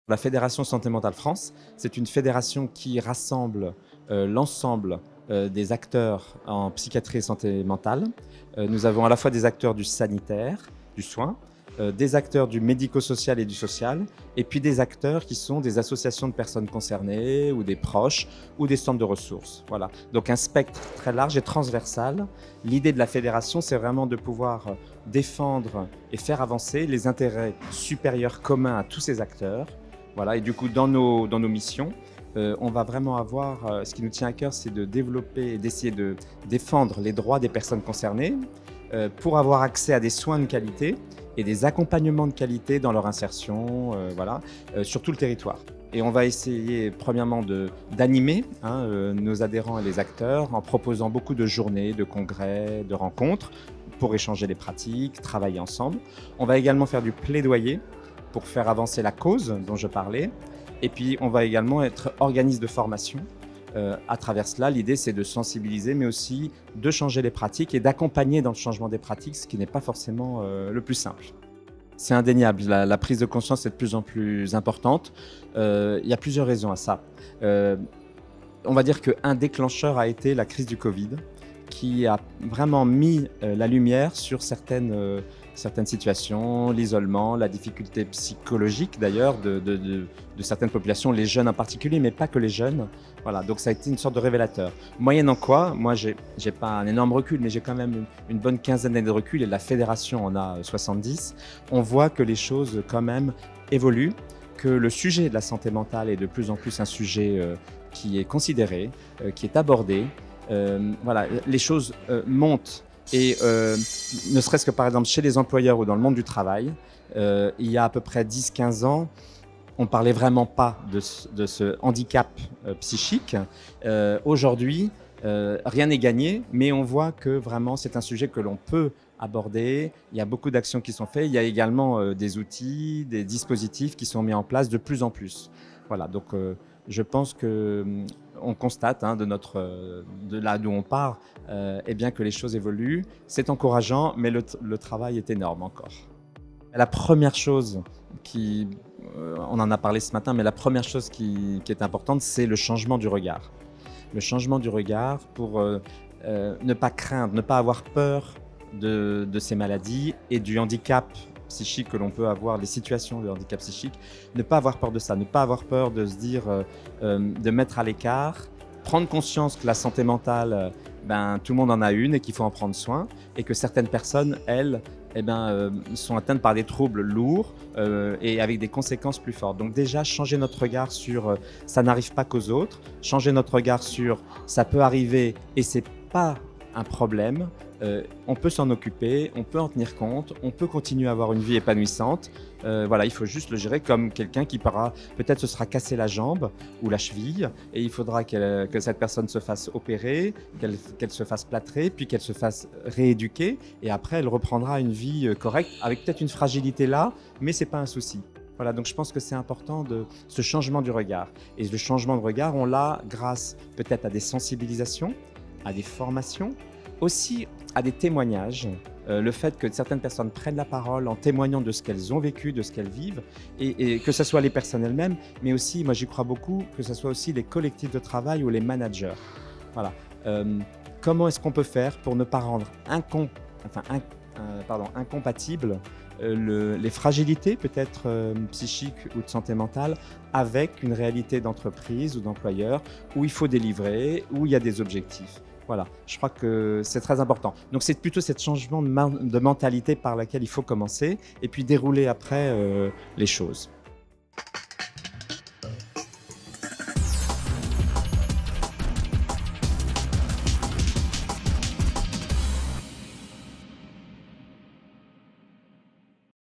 La Fédération Santé Mentale France, c'est une fédération qui rassemble l'ensemble des acteurs en psychiatrie et santé mentale. Nous avons à la fois des acteurs du sanitaire, du soin, des acteurs du médico-social et du social, et puis des acteurs qui sont des associations de personnes concernées, ou des proches, ou des centres de ressources. Voilà. Donc un spectre très large et transversal. L'idée de la fédération, c'est vraiment de pouvoir défendre et faire avancer les intérêts supérieurs communs à tous ces acteurs. Voilà, et du coup, dans nos missions, on va vraiment avoir, ce qui nous tient à cœur, c'est de développer et d'essayer de défendre les droits des personnes concernées pour avoir accès à des soins de qualité et des accompagnements de qualité dans leur insertion, voilà, sur tout le territoire. Et on va essayer, premièrement, d'animer nos adhérents et les acteurs en proposant beaucoup de journées, de congrès, de rencontres pour échanger les pratiques, travailler ensemble. On va également faire du plaidoyer pour faire avancer la cause dont je parlais. Et puis, on va également être organisme de formation. À travers cela, l'idée, c'est de sensibiliser, mais aussi de changer les pratiques et d'accompagner dans le changement des pratiques, ce qui n'est pas forcément le plus simple. C'est indéniable, la prise de conscience est de plus en plus importante. Il y a plusieurs raisons à ça. On va dire qu'un déclencheur a été la crise du Covid, qui a vraiment mis la lumière sur certaines situations, l'isolement, la difficulté psychologique d'ailleurs de certaines populations, les jeunes en particulier, mais pas que les jeunes. Voilà, donc ça a été une sorte de révélateur. Moyennant quoi, moi j'ai pas un énorme recul, mais j'ai quand même une bonne quinzaine d'années de recul et la fédération en a 70. On voit que les choses quand même évoluent, que le sujet de la santé mentale est de plus en plus un sujet qui est considéré, qui est abordé. Voilà, les choses montent. Et ne serait-ce que par exemple chez les employeurs ou dans le monde du travail, il y a à peu près 10-15 ans, on ne parlait vraiment pas de ce handicap psychique. Aujourd'hui, rien n'est gagné, mais on voit que vraiment c'est un sujet que l'on peut aborder. Il y a beaucoup d'actions qui sont faites. Il y a également des outils, des dispositifs qui sont mis en place de plus en plus. Voilà, donc je pense que on constate de là d'où on part, eh bien que les choses évoluent. C'est encourageant, mais le travail est énorme encore. La première chose on en a parlé ce matin, mais la première chose qui est importante, c'est le changement du regard. Le changement du regard pour ne pas craindre, ne pas avoir peur de ces maladies et du handicap psychique que l'on peut avoir, les situations de handicap psychique, ne pas avoir peur de ça, ne pas avoir peur de se dire, de mettre à l'écart, prendre conscience que la santé mentale, tout le monde en a une et qu'il faut en prendre soin, et que certaines personnes, elles, sont atteintes par des troubles lourds et avec des conséquences plus fortes. Donc déjà, changer notre regard sur ça n'arrive pas qu'aux autres, changer notre regard sur ça peut arriver et c'est pas un problème. On peut s'en occuper, on peut en tenir compte, on peut continuer à avoir une vie épanouissante. Voilà, il faut juste le gérer comme quelqu'un qui peut-être se sera cassé la jambe ou la cheville et il faudra que cette personne se fasse opérer, qu'elle se fasse plâtrer, puis qu'elle se fasse rééduquer et après elle reprendra une vie correcte avec peut-être une fragilité là, mais c'est pas un souci. Voilà, donc je pense que c'est important de ce changement du regard. Et le changement de regard, on l'a grâce peut-être à des sensibilisations, à des formations, aussi à des témoignages, le fait que certaines personnes prennent la parole en témoignant de ce qu'elles ont vécu, de ce qu'elles vivent, et que ce soit les personnes elles-mêmes, mais aussi, moi j'y crois beaucoup, que ce soit aussi les collectifs de travail ou les managers. Voilà. Comment est-ce qu'on peut faire pour ne pas rendre incompatibles les fragilités peut-être psychiques ou de santé mentale avec une réalité d'entreprise ou d'employeur où il faut délivrer, où il y a des objectifs. Voilà, je crois que c'est très important. Donc c'est plutôt ce changement de mentalité par laquelle il faut commencer et puis dérouler après les choses.